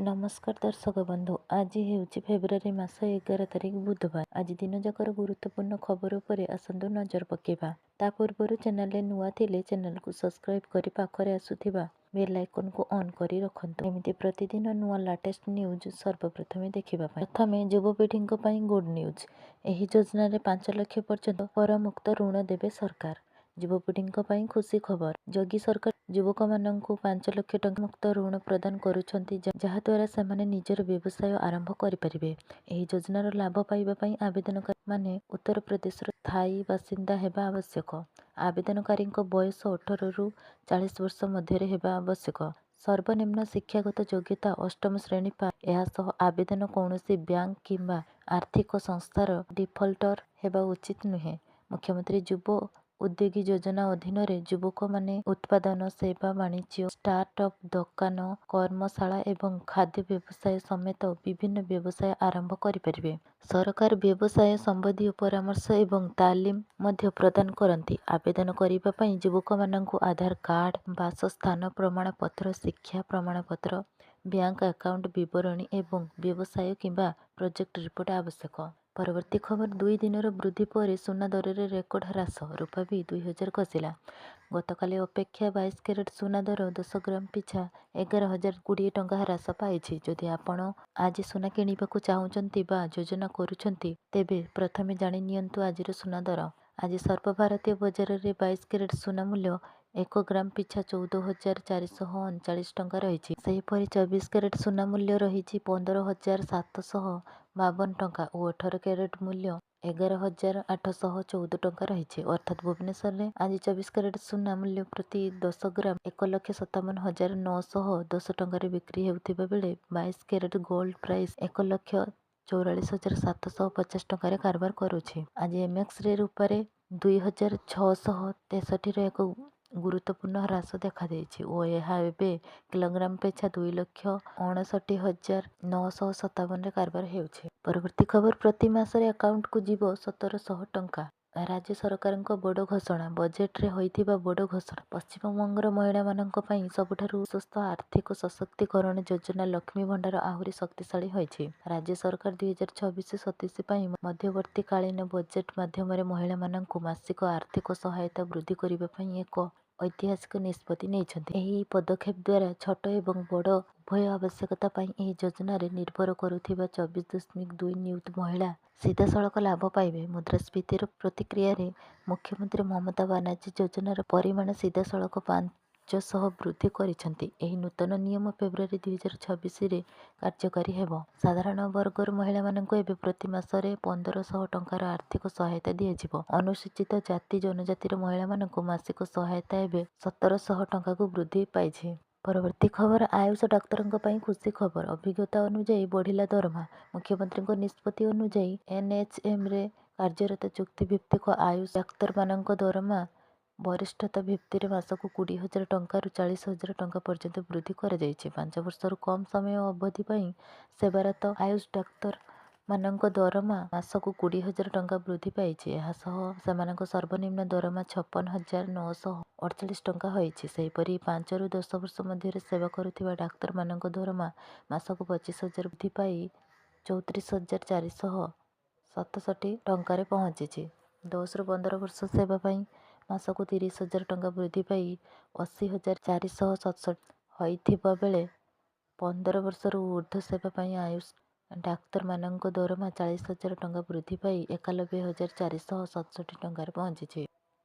नमस्कार दर्शक बंधु आज हेउची फेब्रुआरी मास 11 तारिख बुधवार। आज दिन जाकर गुरुत्वपूर्ण खबर उपरे आसंतु नजर पकेबा। ता पूर्व चैनल नुआ थिले चैनल को सब्सक्राइब करी पाखरे आसुथिबा बेल आइकन को ऑन करी रखंतु। एमिति प्रतिदिन नुआ लेटेस्ट न्यूज सर्वप्रथमे देखिबा पाई। प्रथमे युवपीढ़ी गुड न्यूज। एही योजना रे 5 लाख पर्यंत करमुक्त ऋण देबे सरकार। युवपीढ़ी खुशी खबर। योगी सरकार युवक माननकु 5 लाख टंका मुक्त ऋण प्रदान करुछंती जहाद्वारा सेमाने निजर व्यवसाय आरंभ करिपारिबे। एही योजनार लाभ पाइबा पई आवेदनकारी माने उत्तर प्रदेशर स्थायी बासिंदा हेबा आवश्यक। आवेदनकारीଙ୍କ बयस 18 रु 40 वर्ष मध्यरे हेबा आवश्यक। सर्वनिम्न शिक्षागत योग्यता अष्टम श्रेणी पास। एहासह आवेदन कौनसी बैंक किंबा आर्थिक संस्थार डिफल्टर हेबा उचित नुहे। मुख्यमंत्री युव उद्योगी योजना अधीन युवक माने उत्पादन सेवा वाणिज्य स्टार्टअप दोकान कर्मशाला एवं खाद्य व्यवसाय समेत विभिन्न व्यवसाय आरंभ करिपारिबे। सरकार व्यवसाय संबंधी परामर्श एवं तालीम मध्य प्रदान करती। आवेदन करिबा पई युवक माननकु आधार कार्ड बासस्थान प्रमाण पत्र शिक्षा प्रमाण पत्र बैंक अकाउंट विवरणी एवं व्यवसाय किंबा प्रोजेक्ट रिपोर्ट आवश्यक। परवर्ती खबर 2 दिनर वृद्धि पर सुना दर रे रेकर्ड ह्रास। रूपा भी 2000 खसिला। गतकाली अपेक्षा 22 कैरेट सुना दर 10 ग्राम पिछा 11,020 टंका ह्रास पाइछि। जदि आपण आज सुना किनिबाकु चाहुचंती बा योजना करूछंती तेबे प्रथमे जानि नियंतु आजिर सुना दर। आज सर्वभारतीय बजार रे 22 कैरेट सुना मूल्य 1 ग्राम पिछा 14,439 टंका रही। सेहीपरि 24 कैरेट सुना मूल्य रही 15,752 टंका और 18 कैरेट मूल्य 11,814 टंका रही। अर्थात भुवनेश्वर में आज 24 कैरेट सुना मूल्य प्रति 10 ग्राम 1,57,910 टंका बिक्री हेउथिबा बेले 22 कैरेट गोल्ड प्राइस 1,44,750 टंका कारबार करुछि। आज एमएक्स रे रूपारे 2,663 रो एक गुरुत्वपूर्ण ह्रास देखा देछि और यह एबे किलोग्राम पेछा 2,59,957 रे कारबार हेउछि। परवर्ती खबर प्रति मासरे अकाउंट को जीवो 1700 टंका। राज्य सरकारଙ୍କ बड़ घोषणा। बजेट रे होइथिबा बड़ घोषणा। पश्चिमबंगर महिला माननक पई सबठारु स्वस्थ आर्थिक सशक्तिकरण योजना लक्ष्मी भंडार आहुरी शक्तिशाली होइछि। राज्य सरकार 2026-27 पई मध्यवर्तीकालीन बजेट माध्यम रे महिला माननकु मासिक आर्थिक सहायता वृद्धि करिबा पई एक ऐतिहासिक निष्पत्ति नेइछन्ति। एही पदक्षेप द्वारा छोट एवं बड़ उभय आवश्यकता पई एही योजना रे निर्भर करुथिबा 24.2 नियुत महिला सीधासलख लाभ पाइबे। मुद्रास्फीतिर प्रतिक्रिया रे मुख्यमंत्री ममता बानार्जी योजनार परिमाण सीधासलख 500 वृद्धि करिसंति। एही नूतन नियम फेब्रुआरी 2026 रे कार्यकारी हेबो। साधारण वर्गर महिला माननकु एबे प्रति मासरे 1500 टंकार आर्थिक सहायता दियाजिबो। अनुसूचित जाति जनजातिर महिला माननकु मासिक सहायता एबे 1700 टंका को वृद्धि पाइछि। परवर्ती खबर आयुष डाक्तरଙ୍କ ପାଇଁ खुशी खबर। अभिज्ञता अनुଯାयी बढ़िला दरमा। मुख्यमंत्री निष्पत्ति अनुଯାयी एनएचएम रे कार्यरत चुक्ति भित्तिक आयुष डाक्तर माननଙ୍କ दरमा वरिष्ठता भित्ति रे मासकु 20,000 टंका रु 40,000 टंका पर्यंत वृद्धि करा जायछि। 5 वर्षरु कम समय अवधि पई सेवारत आयुष डाक्तर माननଙ୍କ दरमा मासकु 20,000 टंका वृद्धि पाइछि। एहासह सेमानଙ୍କ सर्वनिम्न दरमा 56,948 टंका होइछि। सेहीपरि 5 रु 10 वर्ष मध्य सेवा करुथिबा डाक्तर माननଙ୍କ दरमा मासकु 25,000 वृद्धि पाई 34,467 टंका पहुंची। 10 रु 15 वर्ष सेवा पई मासकु 30,000 टंका वृद्धि पाई 80,467 होइथिबा बेले 15 वर्षरु ऊर्ध्व सेवा पई आयुष डाक्तर माननଙ୍କ दरमा 40,000 टंका वृद्धि पाई 91,467 टंका पहुंची।